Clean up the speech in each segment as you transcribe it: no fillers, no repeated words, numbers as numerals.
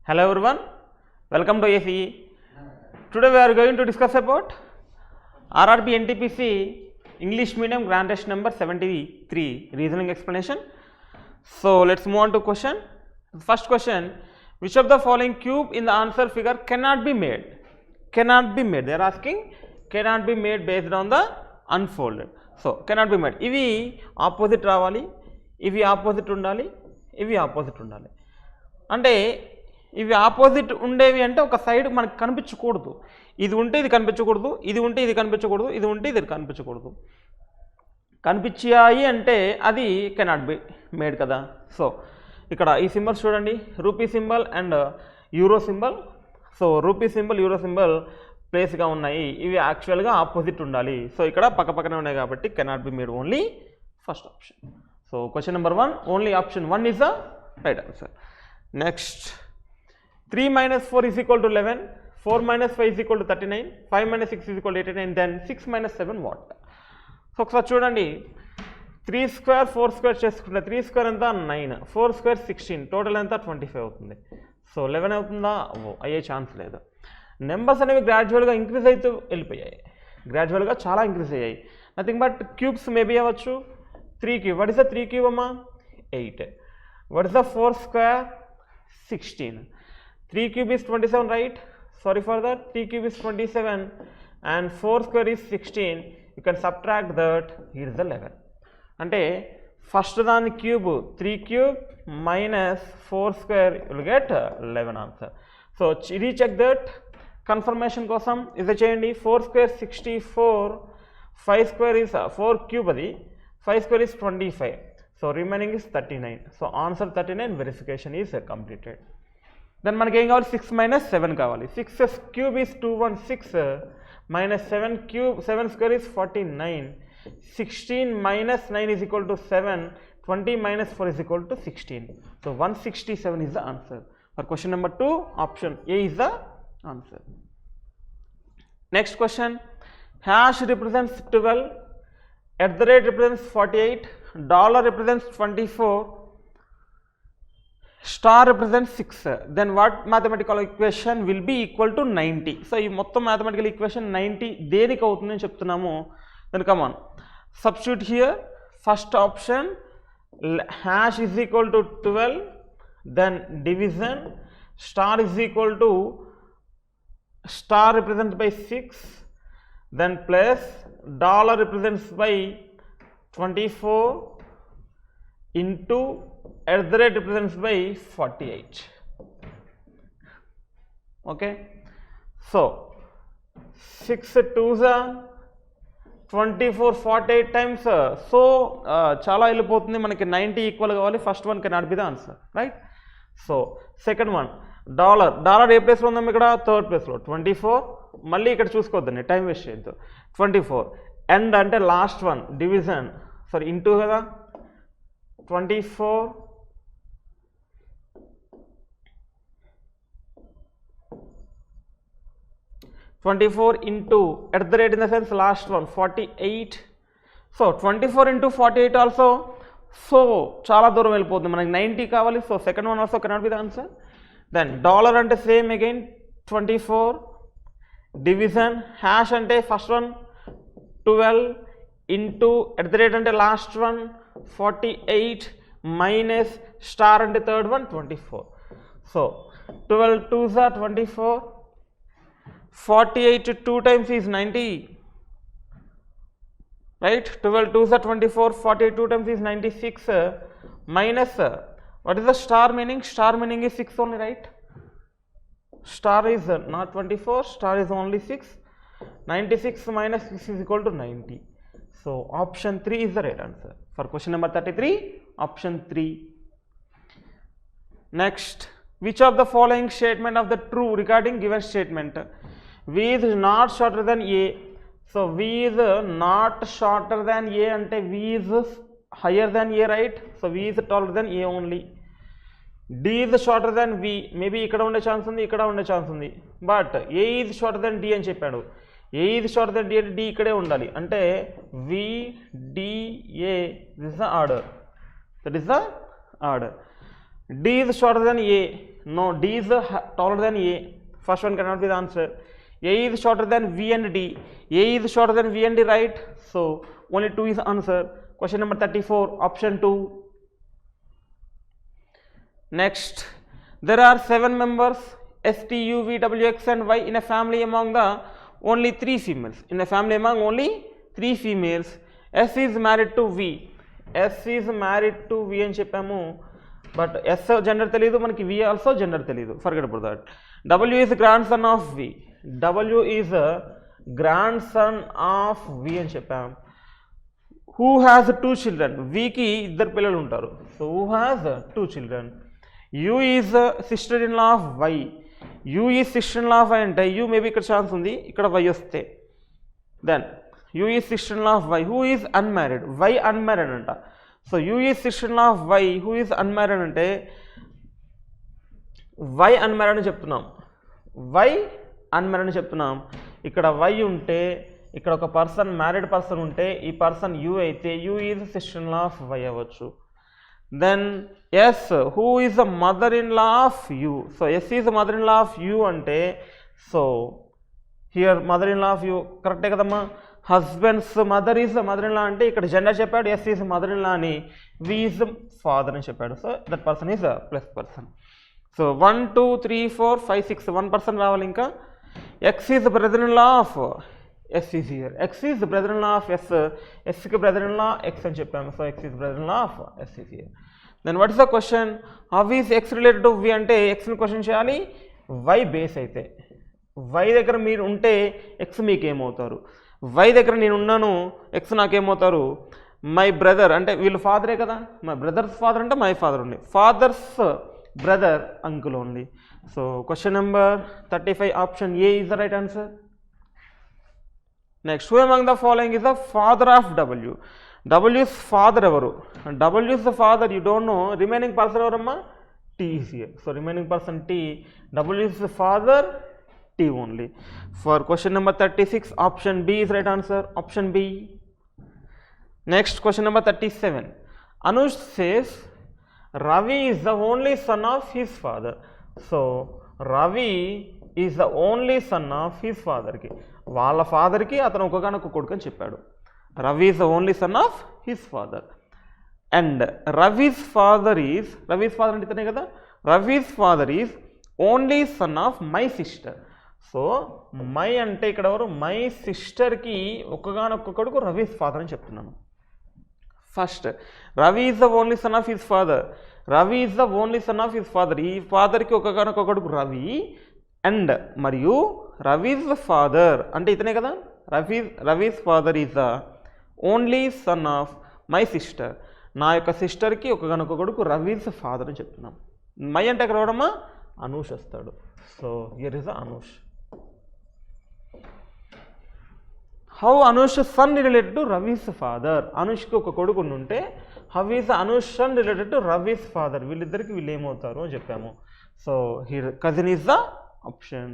Hello everyone, welcome to ACE. Today we are going to discuss about RRB NTPC English Medium Grand Test number 73 reasoning explanation. So let's move on to question. First question, which of the following cube in the answer figure cannot be made? Cannot be made. They are asking cannot be made based on the unfolded. So cannot be made. Ivi opposite రావాలి, ఇవి opposite ఉండాలి, ఇవి opposite ఉండాలి. అంటే ఇవి opposite ఉండేవి అంటే ఒక సైడ్ మనకు కనిపించకూడదు. ఇది ఉంటే ఇది కనిపించకూడదు, ఇది ఉంటే ఇది కనిపించకూడదు, ఇది ఉంటే ఇది కనిపించకూడదు. కనిపించాయి అంటే అది కెనాట్ బి మేడ్ కదా. సో ఇక్కడ ఈ సింబల్స్ చూడండి, rupee symbol and euro symbol. So rupee symbol euro symbol ప్లేస్గా ఉన్నాయి, ఇవి యాక్చువల్గా ఆపోజిట్ ఉండాలి. సో ఇక్కడ పక్క పక్కనే ఉన్నాయి కాబట్టి cannot be made, only first option. So question number 1, only option 1 is the right answer. Next 3 minus 4 is equal to 11, 4 minus 5 is equal to 39, 5 minus 6 is equal to 89, then 6 minus 7 what? So ఒకసారి చూడండి, 3 square 4 square చేసుకుంటే 3 square ఎంత 9, 4 square 16, total ఎంత 25 అవుతుంది. So 11 అవుతుందా? అయ్యే chance లేదు. Numbers అనేవి గ్రాడ్యువల్గా ఇంక్రీజ్ అవుతూ వెళ్ళిపోయాయి, గ్రాడ్యువల్గా చాలా ఇంక్రీజ్ అయ్యాయి. నథింగ్ బట్ క్యూబ్స్ మేబీ అవ్వచ్చు. 3 cube, what is the 3 cube అమ్మా? 8. What is the 4 square? 16. 3 cube is 27, right? Sorry for that. 3 cube is 27 and 4 square is 16. You can subtract that. Here is the 11. Ante first దాని cube 3 cube minus 4 square, you will get 11 answer. So recheck that. Confirmation కోసం ఇది చేయండి. 4 square 64, 5 square is 4 cube అది, 5 square is 25. So remaining is 39. So answer 39. Verification is completed. Then మనకి ఏం కావాలి? 6 minus 7 కావాలి. 6 cube is 216 minus 7 cube 7 square is 49. 16 minus 9 is equal to 7. 20 minus 4 is equal to 16. So 167 is the answer. For question number 2, option A is the answer. Next question, hash represents 12, at the rate represents 48, dollar represents 24, star represents 6, then what mathematical equation will be equal to 90? So ఈ మొత్తం mathematical equation 90 దేనికి అవుతుందని చెప్తున్నాము. then come on, substitute here. First option, hash is equal to 12, then division, star is equal to star represents by 6, then plus dollar represents by 24 into at the rate represents by 48. Okay, so 6 2s 24, 48 times. So చాలా వెళ్ళిపోతుంది, మనకి 90 equal కావాలి. First one cannot be the answer, right? So second one, dollar ఏ ప్లేస్లో ఉందాం? ఇక్కడ third ప్లేస్లో. 24, మళ్ళీ ఇక్కడ చూసుకోవద్దండి, టైం వేస్ట్ చేయొద్దు. 24 ఎండ్ అంటే last one, division sorry into కదా. 24 into at the rate in the sense last one 48. So 24 into 48 also. So చాలా దూరం వెళ్ళిపోతుంది, మనకి 90 కావాలి. So second one also cannot be the answer. Then dollar అంటే same again 24, division hash అంటే first one 12 into at the rate అంటే last one 48 minus star అంటే third one 24. So 12 2s 24, 48 2 times is 90, right? 12 2s 24, 48 2 times is 96 minus what is the star meaning? Star meaning is 6 only, right? Star is not 24, star is only 6. 96 minus 6 is equal to 90. So option 3 is the right answer for question number 33. Option 3. Next, which of the following statement of the true regarding given statement? V is not shorter than A. So V is not shorter than A ante V is higher than A, right? So V is taller than A only. D is shorter than V. Maybe ikkada unde chance undi, ikkada unde chance undi, but A is shorter than D అని చెప్పాడు. A is shorter than D అంటే D ఇక్కడే ఉండాలి. అంటే V D A, this is the order. That is the order. D is shorter than A, No, D is taller than A. First one cannot be the answer. A is shorter than V and D. A is shorter than V and D, right? So only 2 is answer. Question number 34, option 2. Next, there are 7 members S, T, U, V, W, X and Y in a family among the only 3 females. In a family among only 3 females, S is married to V. S is married to V అని చెప్పాము. But yes gender తెలియదు మనకి, V also gender తెలియదు, forget about that. W is grandson of V. W is grandson of V అని చెప్పాం. Who has 2 children. Vicky 2 పిల్లలు ఉంటారు. So who has 2 children. U is sister in law of Y. U is sister in law of Y అంటే U maybe ఇక్కడ chance ఉంది, ఇక్కడ Y వస్తే then U is sister in law of Y. Who is unmarried. Y unmarried అంట. So U is sister in law of Y. Who is unmarried అంటే Y unmarried అని చెప్తున్నాం. Why unmarried అని చెప్తున్నాం. ఇక్కడ వై ఉంటే ఇక్కడ ఒక పర్సన్ మ్యారీడ్ పర్సన్ ఉంటే ఈ పర్సన్ యూ అయితే U is sister in law of Y అవ్వచ్చు. Then S who is the mother in law of U. So S is mother in law of U అంటే so here mother in law of U కరెక్టే కదమ్మా. Husband's mother is mother in law అంటే ఇక్కడ gender చెప్పాడు, S is mother in law అని, V is father అని చెప్పాడు. So that person is plus person. So 1 2 3 4 5 6 1 person రావాలి. ఇంకా X is brother in law of S is here. X is brother in law of S. ఎస్కి brother in law X అని చెప్పాము. So X is brother in law of S is here. Then what is the question? How is X related to V అంటే ఎక్స్ని question చేయాలి. Y base అయితే Y దగ్గర మీరు ఉంటే ఎక్స్ మీకేమవుతారు, వై దగ్గర నేను ఉన్నాను ఎక్స్ నాకేమవుతారు. మై బ్రదర్ అంటే వీళ్ళు ఫాదరే కదా, మై బ్రదర్స్ ఫాదర్ అంటే my father only, father's brother uncle only. So question number 35 option A is the right answer. Next, who among the following is the father of W. డబ్ల్యూస్ father ఎవరు? డబ్ల్యూస్ the father, you don't know. Remaining person ఎవరమ్మా? T is here. So remaining person T. డబ్ల్యూస్ the father, T only. For question number 36, option B is right answer. Option B. Next, question number 37. Anush says Ravi is the only son of his father. So Ravi is the only son of his father ki. వాళ్ళ ఫాదర్కి అతను ఒకగానొక కొడుకు అని చెప్పాడు. Ravi is the only son of his father. And Ravi's father అంటే ఇతనే కదా. Ravi's father is only son of my sister. So my అంటే ఇక్కడ ఎవరు? మై సిస్టర్కి ఒక్కగానొక్క కొడుకు రవీస్ ఫాదర్ అని చెప్తున్నాను. First Ravi is the only son of his father. Ravi is the only son of his father. ఈ ఫాదర్కి ఒక్కగానొక్క కొడుకు రవి. అండ్ మరియు రవీస్ ద ఫాదర్ అంటే ఇతనే కదా. Ravi's father is the only son of my sister. నా యొక్క సిస్టర్కి ఒక్కగానొక్క కొడుకు రవీస్ ఫాదర్ అని చెప్తున్నాం. మై అంటే ఎక్కడ రావడమా? అనూష్ వస్తాడు. So here is the Anush. How Anush son related to Ravi's father. అనుష్కి ఒక కొడుకు ఉంటే how is Anush son related to Ravi's father. వీళ్ళిద్దరికి వీళ్ళు ఏమవుతారు అని చెప్పాము. So here cousin is the option.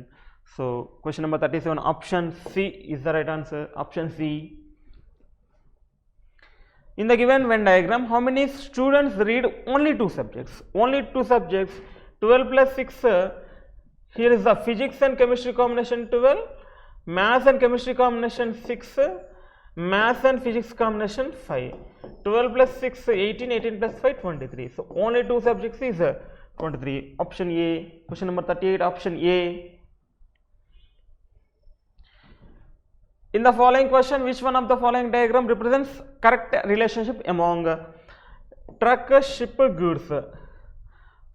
So question number 37 option C is the right answer. Option C. In the given Venn diagram, how many students read only 2 subjects? Only 2 subjects. 12 plus 6. Here is the physics and chemistry combination 12. Maths and chemistry combination 6. Maths and physics combination 5. 12 plus 6 18. 18 plus 5 23. So only 2 subjects is 23. Option A. Question number 38. Option A. In the following question, which one of the following diagram represents correct relationship among truck, ship, goods?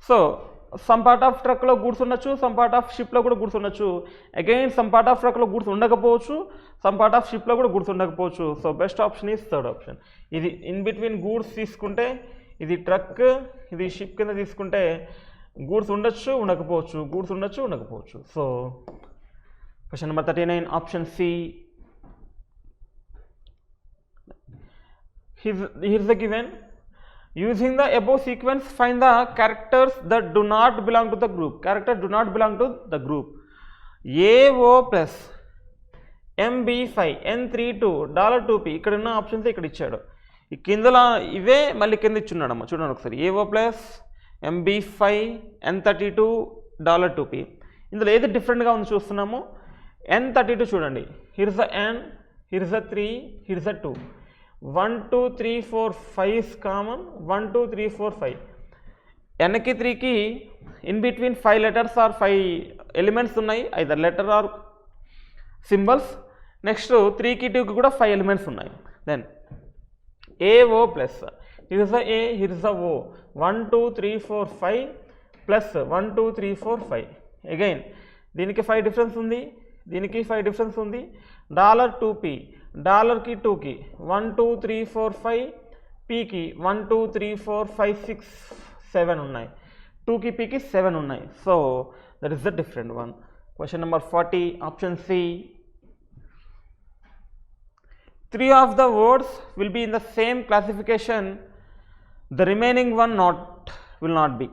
So some part of truck లో goods ఉండొచ్చు, some part of ship లో కూడా goods ఉండొచ్చు. Again some part of truck లో goods ఉండకపోవచ్చు, some part of ship లో కూడా goods ఉండకపోవచ్చు. So best option is third option. ఇది ఇన్ బిట్వీన్ గూడ్స్ తీసుకుంటే ఇది ట్రక్, ఇది షిప్ కింద తీసుకుంటే గూడ్స్ ఉండొచ్చు ఉండకపోవచ్చు, గూడ్స్ ఉండొచ్చు ఉండకపోవచ్చు. So question number 39 option C. Here's the given. Using the above sequence, find the characters that do not belong to the group. Characters do not belong to the group. AO plus MB5 N32 $2P. ఇక్కడ ఉన్న options ఇక్కడ ఇచ్చాడు. ఈ కిందలా ఇవే మళ్ళీ కింద ఇచ్చున్నాడమ్మ. చూడండి ఒకసారి. AO plus MB5 N32 $2p. ఇందులో ఏది డిఫరెంట్గా ఉంది చూస్తున్నాము. N32 చూడండి, here is the N, here is the 3, here is the 2. 1 2 3 4 5 is common. 1 2 3 4 5. Nకి 3కి in between 5 letters or 5 elements ఉన్నాయి, either letter or symbols. Next 3కి 2కి కూడా 5 elements ఉన్నాయి. Then AO plus here is the A, here is the O. 1 2 3 4 5 plus 1 2 3 4 5. Again దీనికి 5 difference ఉంది, దీనికి 5 డిఫరెన్స్ ఉంది. $2p, డాలర్కి 2కి 1 2 3 4 5, పీకి 1 2 3 4 5 6 7 ఉన్నాయి, 2కి పీకి 7 ఉన్నాయి. So that is the different one. Question number 40, option C. 3 of the words will be in the same classification, the remaining one will not be.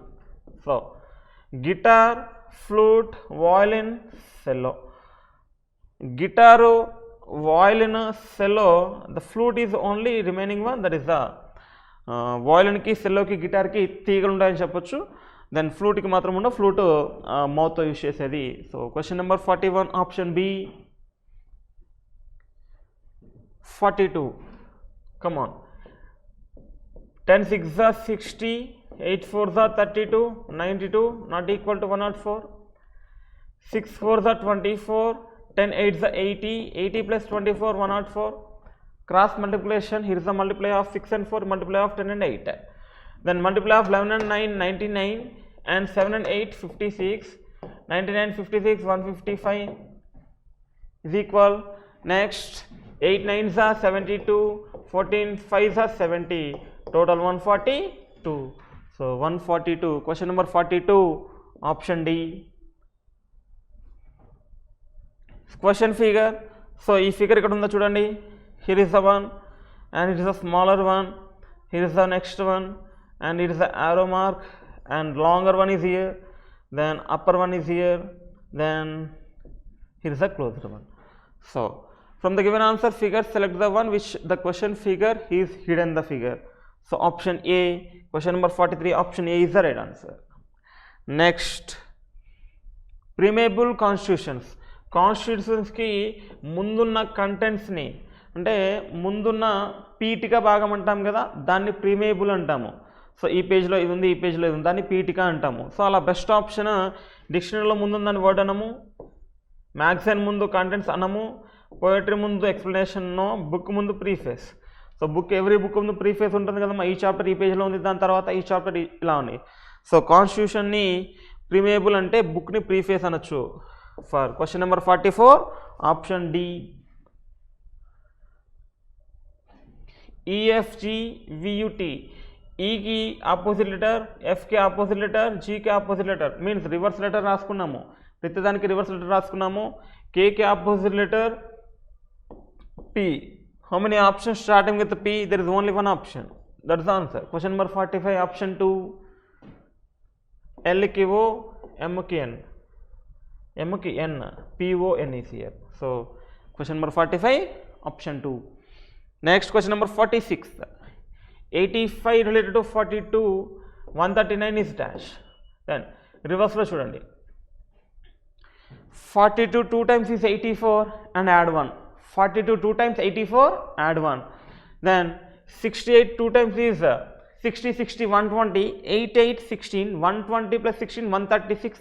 So guitar, flute, violin, cello. Guitar, violin, cello, the flute is only remaining one, that is the violin ki, cello ki, guitar ki తీగలు ఉంటాయని చెప్పొచ్చు. Then ఫ్లూట్కి మాత్రం ఉండవు, flute మౌత్తో use చేసేది. So question number 41, option B. 42, come on. 10 6 are 60, 8 4 are 32, 92 not equal to 104. 6 4 are 24, 10 8 are 80, 80 plus 24 104. Cross multiplication, here is the multiply of 6 and 4, multiply of 10 and 8. Then multiply of 11 and 9 99, and 7 and 8 56, 99 56 155 is equal. Next 8 9s are 72, 14 5s are 70, total 142. So 142. Question number 42, option D. Question figure. So ఈ figure ఇక్కడ ఉందో చూడండి. Here is the one, and it is a smaller one. Here is the next one, and it is the arrow mark, and longer one is here, then upper one is here, then here is the closer one. So from the given answer figure, select the one which the question figure is hidden the figure. So option A, question number 43, option A is the right answer. Next, permeable constitutions. కాన్స్టిట్యూషన్స్కి ముందున్న కంటెంట్స్ని, అంటే ముందున్న పీఠిక భాగం అంటాం కదా, దాన్ని ప్రిమేబుల్ అంటాము. So ఈ పేజ్లో ఇది ఉంది, ఈ పేజ్లో ఇది ఉంది, దాన్ని పీఠిక అంటాము. సో అలా బెస్ట్ ఆప్షన్ డిక్షనరీలో ముందుందని వర్డ్ అనము, మ్యాగజైన్ ముందు కంటెంట్స్ అనము, పోయట్రీ ముందు ఎక్స్ప్లెనేషన్నో, బుక్ ముందు preface. So book every book ముందు ప్రీఫేస్ ఉంటుంది కదమ్మా, ఈ చాప్టర్ ఈ పేజ్లో ఉంది, దాని తర్వాత ఈ చాప్టర్ ఇలా ఉంది. సో కాన్స్టిట్యూషన్ని ప్రిమేబుల్ అంటే బుక్ని ప్రీఫేస్ అనొచ్చు. For question number 44, option D. EFGVUT, ఈకి ఆపోజిట్ లెటర్, ఎఫ్కి ఆపోజిట్ లెటర్, జీకి opposite letter, means reverse letter రాసుకున్నాము, ప్రతిదానికి రివర్స్ లెటర్ రాసుకున్నాము. కేకి opposite letter P. How many options starting with P? There is only one option, that's the answer. Question number 45, option 2. L ki O, M ki N, M ki N, P O N is here. So question number 45, option 2. Next, question number 46. 85 related to 42, 139 is dash. Then reverse lo chudandi. 42 2 times is 84 and add 1. 42 2 times 84, add 1. Then 68 2 times is 60 60 120, 8 8 16, 120 plus 16 136.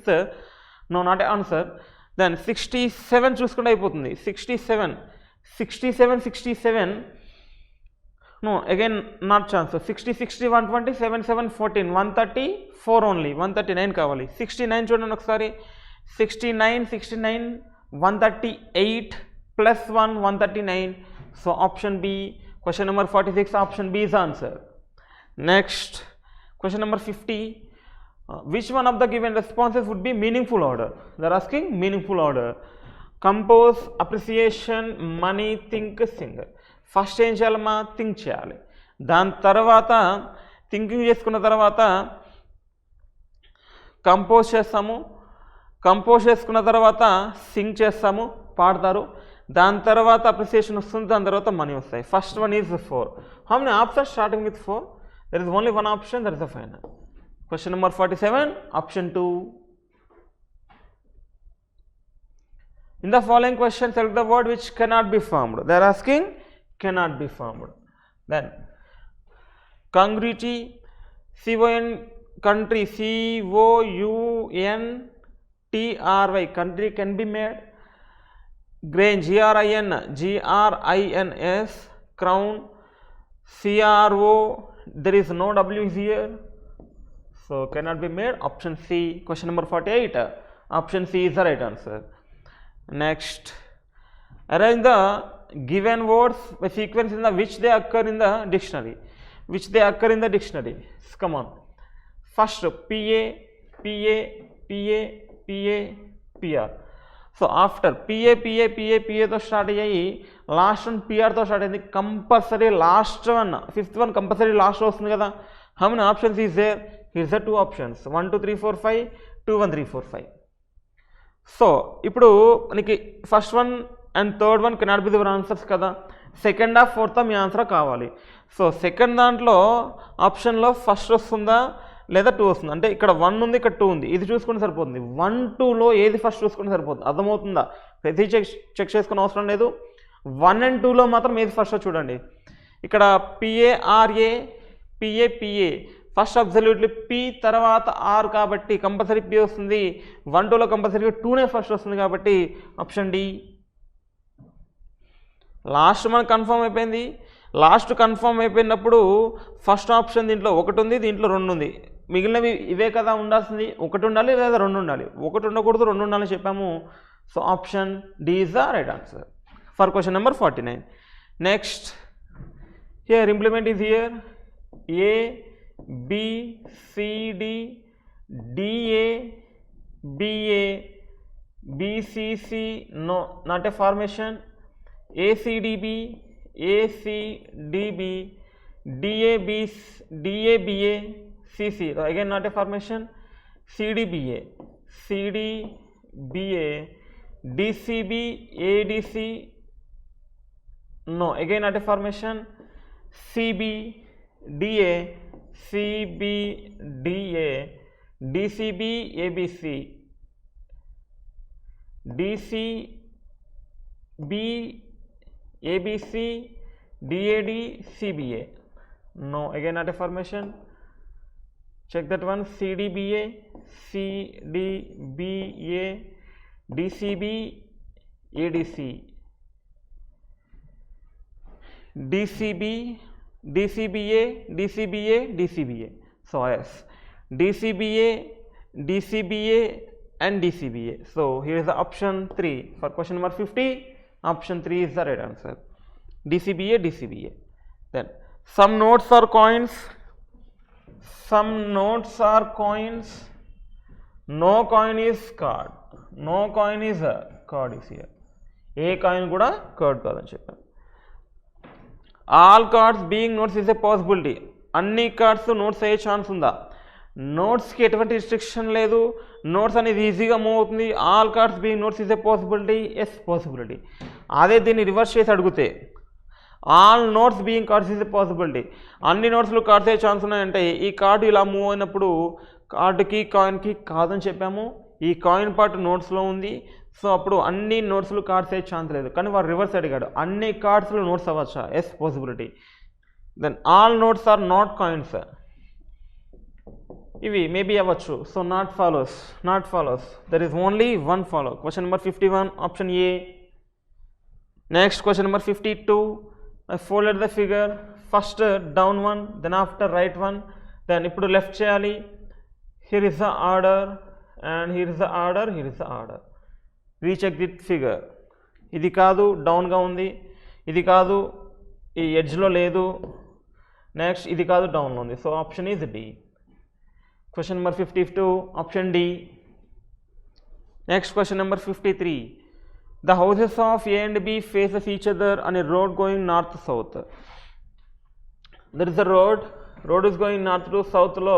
No, not an answer. Then 67 చూసుకుంటే అయిపోతుంది. 67 67 67, no, again not chance. 60 60 120, 7 7 14, 134 only, 139 కావాలి. 69 చూడండి ఒకసారి. 69 69 138 plus 1 139. So option B, question number 46, option B is the answer. Next, question number 50. Which one of the given responses would be meaningful order? They are asking meaningful order. Compose, appreciation, money, think, sing. First ఏం చేయాలమ్మా, think చేయాలి. దాని తర్వాత thinking చేసుకున్న తర్వాత compose చేస్తాము, compose చేసుకున్న తర్వాత సింగ్ చేస్తాము, పాడతారు. దాని తర్వాత అప్రిసియేషన్ వస్తుంది, దాని తర్వాత మనీ వస్తాయి. First one is 4. How many options starting with 4? There is only one option, that is the final. Question number 47, option 2. In the following question, select the word which cannot be formed. They are asking cannot be formed. Then congruity, C-O-N, country, C-O-U-N-T-R-Y, country can be made. Grain, G-R-I-N-S, crown, C-R-O, there is no W here, so cannot be made. Option C. Question number 48, option C is the right answer. Next, arrange the given words by sequence in the which they occur in the dictionary. Which they occur in the dictionary. Come on. First, PA, PA, PA, PA, PR. So after PA to start ayyayi, last one PR to start ayindi, compulsory last one, fifth one compulsory last vastundi kada. How many options is there? Here's the 2 options, 1 2 3 4 5, 2 1 3 4 5. So ఇప్పుడు మనకి first one and third one cannot be your answers కదా. Second of fourth మీ answer కావాలి. So second దాంట్లో ఆప్షన్లో first వస్తుందా లేదా 2 వస్తుంది. అంటే ఇక్కడ 1 ఉంది, ఇక్కడ 2 ఉంది. ఇది చూసుకుంటే సరిపోతుంది. 1 2లో ఏది ఫస్ట్ చూసుకుంటే సరిపోతుంది. అర్థమవుతుందా? ప్రతి చెక్ చేసుకునే అవసరం లేదు. 1 and 2లో మాత్రం ఏది ఫస్ట్ చూడండి. ఇక్కడ PARA, PA first absolutely P తర్వాత ఆర్ కాబట్టి కంపల్సరీ పి వస్తుంది. 1 2లో కంపల్సరీగా 2నే ఫస్ట్ వస్తుంది కాబట్టి ఆప్షన్ డి. లాస్ట్ మనకు కన్ఫర్మ్ అయిపోయింది. లాస్ట్ కన్ఫర్మ్ అయిపోయినప్పుడు ఫస్ట్ ఆప్షన్ దీంట్లో 1 ఉంది, దీంట్లో 2 ఉంది. మిగిలినవి ఇవే కదా ఉండాల్సింది. 1 ఉండాలి లేదా 2 ఉండాలి. 1 ఉండకూడదు, 2 ఉండాలని చెప్పాము. So option D is the right answer for question number 49. Next, here implement is here. A, B, C, D, D, A, B, A, B, C, C, no, not a formation. A, C, D, B, A, C, D, B, D, A, B, D, A, B, A, C, C, again not a formation. C, D, B, A, C, D, B, A, D, C, B, A, D, C, no, again not a formation. C, B, D, A, C, B, D, A, D, C, B, A, B, C, D, C, B, A, B, C, D, A, D, C, B, A. No, again not a formation. Check that one. C, D, B, A, C, D, B, A, D, C, B, A, D, C, D, C, B, DCBA, DCBA, DCBA. So yes, DCBA, DCBA and DCBA. So here is the option 3 for question number 50. Option 3 is the right answer. DCBA, DCBA. Then some notes are coins. Some notes are coins. No coin is card. No coin is a card is here. A coin kuda card kadani cheppam. All cards being notes is a possibility. అన్ని cards notes అయ్యే chance ఉందా? నోట్స్కి ఎటువంటి restriction లేదు. Notes అనేది ఈజీగా move అవుతుంది. All cards being notes is a possibility. Yes, possibility. అదే దీన్ని రివర్స్ చేసి అడిగితే all notes being cards is a possibility. అన్ని నోట్స్లో కార్డ్స్ అయ్యే ఛాన్స్ ఉన్నాయంటే ఈ కార్డు ఇలా మూవ్ అయినప్పుడు కార్డుకి కాయిన్కి కాదని చెప్పాము. ఈ కాయిన్ పార్ట్ నోట్స్లో ఉంది. సో అప్పుడు అన్ని నోట్స్లు కార్డ్స్ అయ్యే ఛాన్స్ లేదు. కానీ వాడు రివర్స్ అడిగాడు, అన్ని కార్డ్స్లో నోట్స్ అవ్వచ్చా? Yes, possibility. Then all notes are not coins. ఇవి మేబీ అవ్వచ్చు. So not follows. There is only one follow. Question number 51 option A. Next question number 52. I folded the figure. First down one, then after right one, then ఇప్పుడు left చేయాలి. Here is the order and here is the order, here is the order. Recheck the figure. ఇది కాదు, డౌన్గా ఉంది. ఇది కాదు, ఈ ఎడ్జ్లో లేదు. నెక్స్ట్ ఇది కాదు, డౌన్లో ఉంది. So option is D. Question number 52 option D. Next question number 53. The houses of A and B faces each other on a road going north to south. There is a road is going north to south లో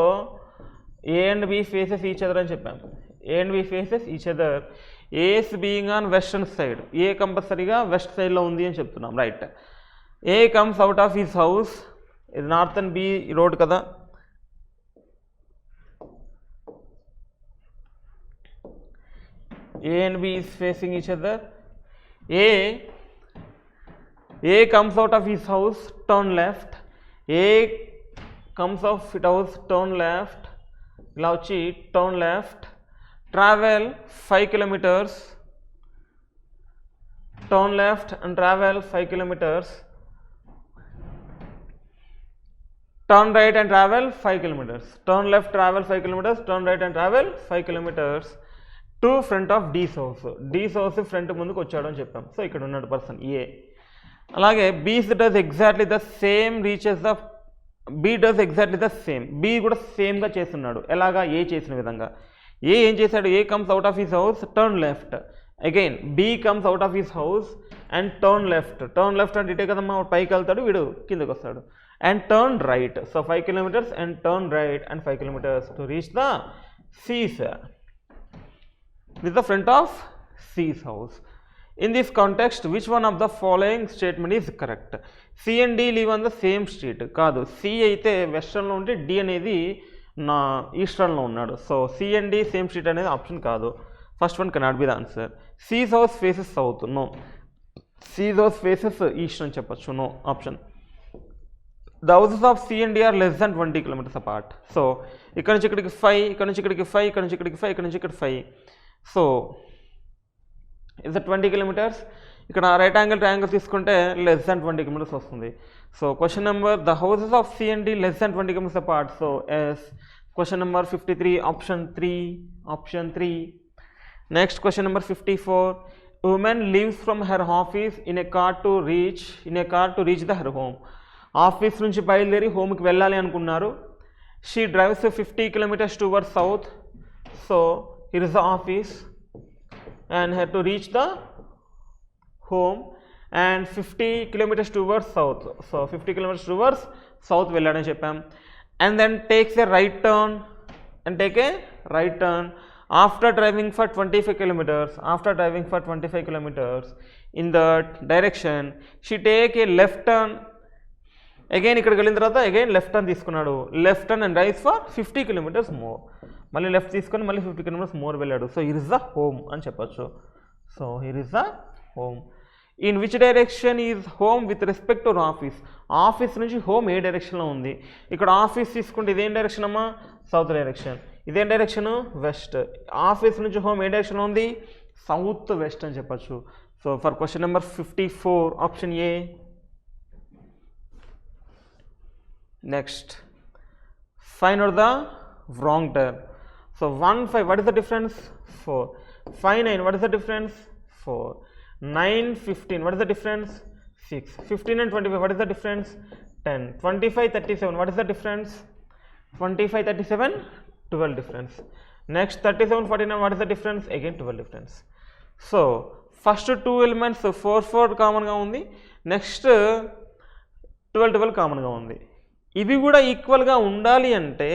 A and B faces each other అని చెప్పాము. A and B faces each other. A is being on western side. A కంపల్సరీగా west సైడ్లో ఉంది అని చెప్తున్నాం. Right. A comes out of his house. ఇది north and B road కదా. A and B is facing each other. A comes out of his house, turn left. A comes off his house, turn left. ఇలా వచ్చి turn left. Travel 5 kilometers. Turn left and travel 5 kilometers. Turn right and travel 5 kilometers. Turn left, travel 5 kilometers. Turn right and travel 5 kilometers. To front of D's house. D's house front ముందుకు వచ్చాడు అని చెప్పాం. So ఇక్కడ ఉన్నాడు person ఏ. అలాగే B does exactly the same reaches the B does exactly the same. B కూడా సేమ్గా చేస్తున్నాడు. ఎలాగా ఏ చేసిన విధంగా. ఏ ఏం చేశాడు? ఏ comes out of his house, turn left. Again B comes out of his house and turn left. Turn left అంటే ఇటే కదమ్మా, పైకి వెళ్తాడు, వీడు కిందకు వస్తాడు. And turn right. So 5 kilometers and turn right and 5 kilometers to reach the C's. This is the front of C's house. In this context, which one of the following statement is correct? C and D live on the same street. కాదు, C అయితే వెస్టర్న్లో ఉంటే D అనేది నా ఈస్టర్న్లో ఉన్నాడు. So C and D same street అనేది option కాదు. First one cannot be the answer. C's house faces south. No. C's house faces east అని చెప్పచ్చు. No option. The houses of C and D are less than 20 kilometers apart. So ఇక్కడ నుంచి ఇక్కడికి 5, ఇక్కడ నుంచి ఇక్కడికి 5, ఇక్కడ నుంచి ఇక్కడికి 5, ఇక్కడ నుంచి ఇక్కడ 5. So is 20 kilometers. ఇక్కడ రైట్ యాంగిల్ ట్రయాంగిల్ తీసుకుంటే లెస్ దాన్ 20 kilometers వస్తుంది. So question number the houses of C and D less than 20 kilometers apart. So yes question number 53 option 3. Next question number 54. Woman leaves from her office in a car to reach her home. Office నుంచి బయలుదేరి హోమ్కి వెళ్ళాలి అనుకున్నారు. She drives 50 kilometers towards south. So here is the office and had to reach the home and 50 kilometers towards south. So 50 kilometers towards south వెళ్ళాడని చెప్పాం. And then takes a right turn after driving for 25 kilometers in that direction. She take a left turn. Again ఇక్కడికి వెళ్ళిన తర్వాత again left turn తీసుకున్నాడు. Left turn and rice for 50 kilometers more. మళ్ళీ left తీసుకొని మళ్ళీ 50 kilometers more వెళ్ళాడు. So here is the home అని చెప్పచ్చు. So here is the home. In which direction is home with respect to office? Office నుంచి home ఏ డైరెక్షన్లో ఉంది? ఇక్కడ ఆఫీస్ తీసుకుంటే ఇదేం డైరెక్షన్ అమ్మా? South direction. ఇదేం డైరెక్షను? వెస్ట్. ఆఫీస్ నుంచి హోమ్ ఏ డైరెక్షన్లో ఉంది? సౌత్ వెస్ట్ అని చెప్పచ్చు. So for question number 54 option A. Next, find out the wrong term. So 1, 5, what is the difference? 4. 5, 9, what is the difference? 4. 9, 15, what is the difference? 6. 15 and 25, what is the difference? 10. 25, 37, what is the difference? 25, 37, 12 difference. Next, 37, 49, what is the difference? Again 12 difference. So first two elements 4, 4 common గా ఉంది. Next 12, 12 common గా ఉంది. ఇవి కూడా ఈక్వల్గా ఉండాలి అంటే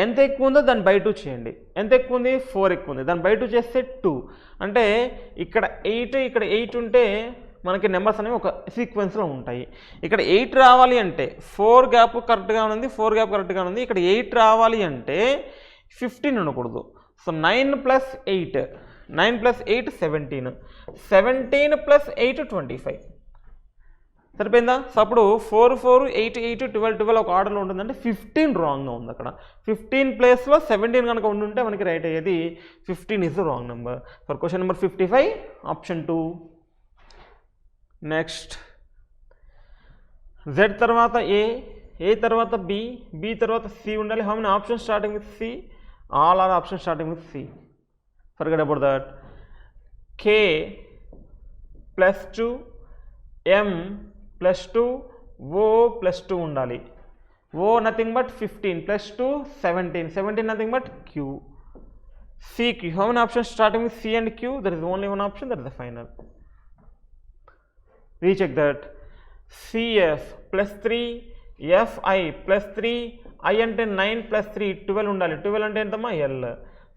ఎంత ఎక్కువ ఉందో దాన్ని బై 2 చేయండి. ఎంత ఎక్కువ ఉంది? 4 ఎక్కువ ఉంది. దాన్ని బై 2 చేస్తే 2. అంటే ఇక్కడ 8 ఇక్కడ 8 ఉంటే మనకి నెంబర్స్ అనేవి ఒక సీక్వెన్స్లో ఉంటాయి. ఇక్కడ 8 రావాలి అంటే 4 గ్యాప్ కరెక్ట్గా ఉంది. 4 గ్యాప్ కరెక్ట్గా ఉంది. ఇక్కడ 8 రావాలి అంటే 15 ఉండకూడదు. సో 9 + 8 9 + 8 17 17 + 8 25 సరిపోయిందా? సో అప్పుడు 4 4 8 8 12 12 ఒక ఆర్డర్లో ఉంటుందంటే 15 రాంగ్గా ఉంది. అక్కడ 15 ప్లేస్లో 17 కనుక ఉండుంటే మనకి రైట్ అయ్యేది. 15 is the wrong number. For question number 55 option 2. Next Z తర్వాత ఏ తర్వాత B తర్వాత C ఉండాలి. How many option starting with C? All are option starting with C. Forget about that. K +2 M +2 O +2 ఉండాలి. O nothing but 15 +2 17 17 nothing but Q. CQ, how many options starting with C and Q? There is only one option, that is the final. Recheck that. CF +3 FI +3 I అంటే 9 + 3 12 ఉండాలి. 12 అంటే ఎంతమ్మా? L.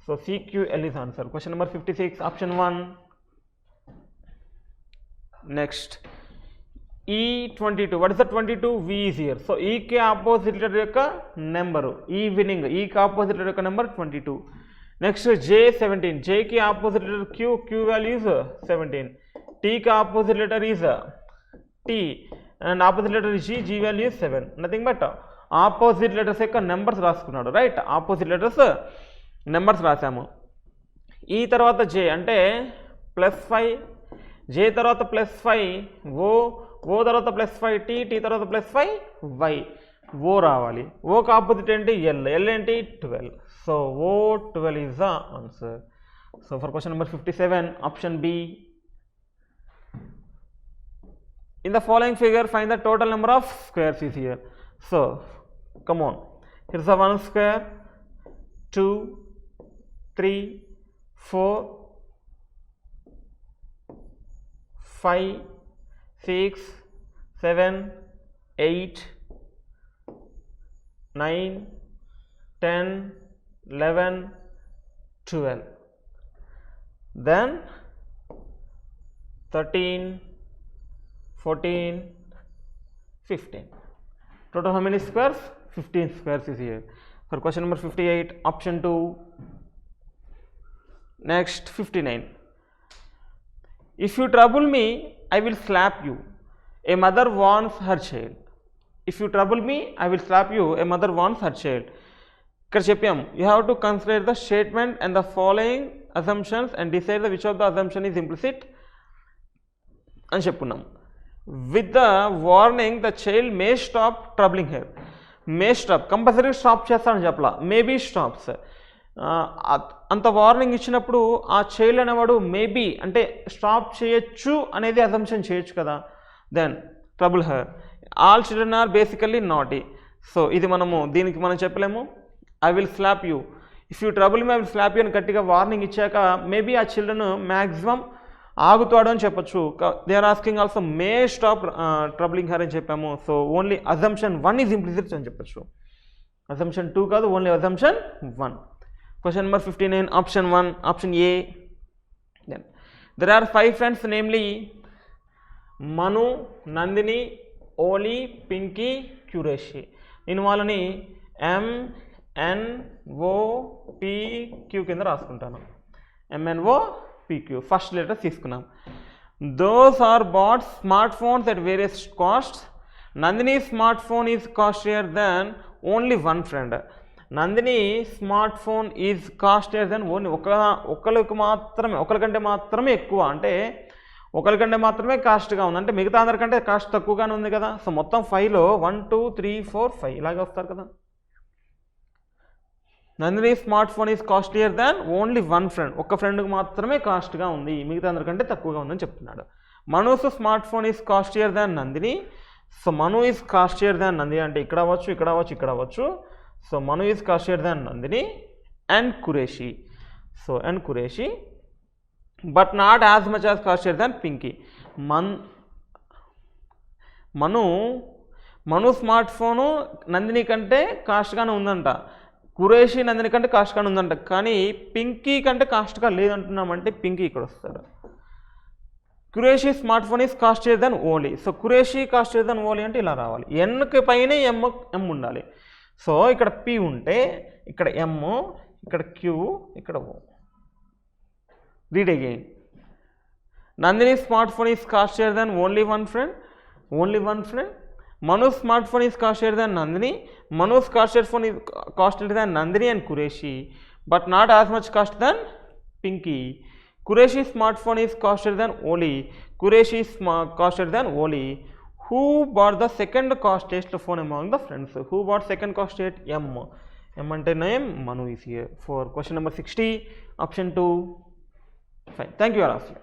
So CQL is answer. Question number 56 option 1. Next, E22. What is the 22? V is here. So E కి opposite letter యొక్క number evening. E కి opposite letter యొక్క number 22. Next J17, J की opposite letter Q, Q value is 17. T का opposite letter is T and opposite letter is G, G value is 7. Nothing but opposite letters యొక్క numbers రాసుకున్నాడు, right. Opposite letters numbers రాసాము. ఈ తర్వాత J అంటే +5, J తర్వాత +5 O తర్వాత +5 T తర్వాత +5 Y, O రావాలి. ఓకి ఆపోజిట్ ఏంటి L ఏంటి 12. So O12 is the answer. So for question number 57, option B. In the following figure, find the total number of squares is here. So come on, here's the 1 square, 2, 3, 4, 5, 6, 7, 8, 9, 10, 11, 12, then 13, 14, 15. Total how many squares? 15 squares is here. For question number 58, option 2. Next 59. If you trouble me, I will slap you. A mother warns her child. If you trouble me, I will slap you. A mother warns her child. ఇక్కడ చెప్పాము, you have to consider the statement and the following assumptions and decide the which of the assumption is implicit అని చెప్పుకున్నాము. With the warning the child may stop troubling her. May stop compulsory stop చేస్తానని చెప్పలా, maybe stops. అంత warning ఇచ్చినప్పుడు ఆ child అనేవాడు maybe అంటే stop చేయొచ్చు అనేది అజంప్షన్ చేయొచ్చు కదా. Then trouble her. All children are basically naughty. So ఇది మనము దీనికి మనం చెప్పలేము. I will slap you, if you trouble me I will slap you అని గట్టిగా వార్నింగ్ ఇచ్చాక మేబీ ఆ చిల్డ్రన్ మ్యాక్సిమం ఆగుతాడు అని చెప్పొచ్చు. They are asking also may stop troubling her అని చెప్పాము. So only assumption 1 is implicit అని చెప్పొచ్చు. అజంప్షన్ 2 కాదు, only assumption 1. Question number 59, option 1, option A. Then there are 5 friends, namely Manu, Nandini, Oli, Pinky, Qureshi. నేను వాళ్ళని MNOPQ కింద రాసుకుంటాను. MNOPQ ఫస్ట్ లెటర్ తీసుకున్నాం. Those are bought smart phones at various cost. Nandini smart phone is costlier than only 1 friend. Nandini smart phone is costlier than only ఒకరికంటే మాత్రమే ఎక్కువ, అంటే ఒకరికంటే మాత్రమే కాస్ట్గా ఉంది, అంటే మిగతా అందరికంటే కాస్ట్ తక్కువగానే ఉంది కదా. సో మొత్తం 5లో 1 2 3 4 5 ఇలాగే వస్తారు కదా. Nandini smart phone is costlier than only 1 friend, ఒక్క ఫ్రెండ్కి మాత్రమే కాస్ట్గా ఉంది, మిగతా అందరికంటే తక్కువగా ఉందని చెప్తున్నాడు. Manu's smart phone is costlier than Nandini. So Manu is costlier than Nandini అంటే ఇక్కడ అవ్వచ్చు, ఇక్కడ అవ్వచ్చు, ఇక్కడ అవ్వచ్చు. So Manu is costlier than Nandini and Qureshi. So and Qureshi but not as much as costlier than Pinky. Manu smart phone Nandini కంటే కాస్ట్గానే ఉందంట, కురేషి నందిని కంటే కాస్ట్గానే ఉందంట, కానీ పింకీ కంటే కాస్ట్గా లేదంటున్నామంటే పింకీ ఇక్కడ వస్తాడు. Qureshi smart phone is costlier than Oli. So Qureshi costlier than Oli అంటే ఇలా రావాలి, ఎన్కి పైనే ఎం ఉండాలి. సో ఇక్కడ పి ఉంటే ఇక్కడ ఎమ్, ఇక్కడ క్యూ, ఇక్కడ O. Read again. Nandini smart phone is costlier than only 1 friend, only 1 friend. Manu's smartphone is costlier than Nandini. Manu's phone is costlier than Nandini and Qureshi, but not as much cost than Pinky. Qureshi's smartphone is costlier than Oli. Qureshi's costlier than Oli. Who bought the second costliest phone among the friends? Who bought second costliest? M. M ante name Manu is here. For question number 60, option 2. Fine. Thank you all of you.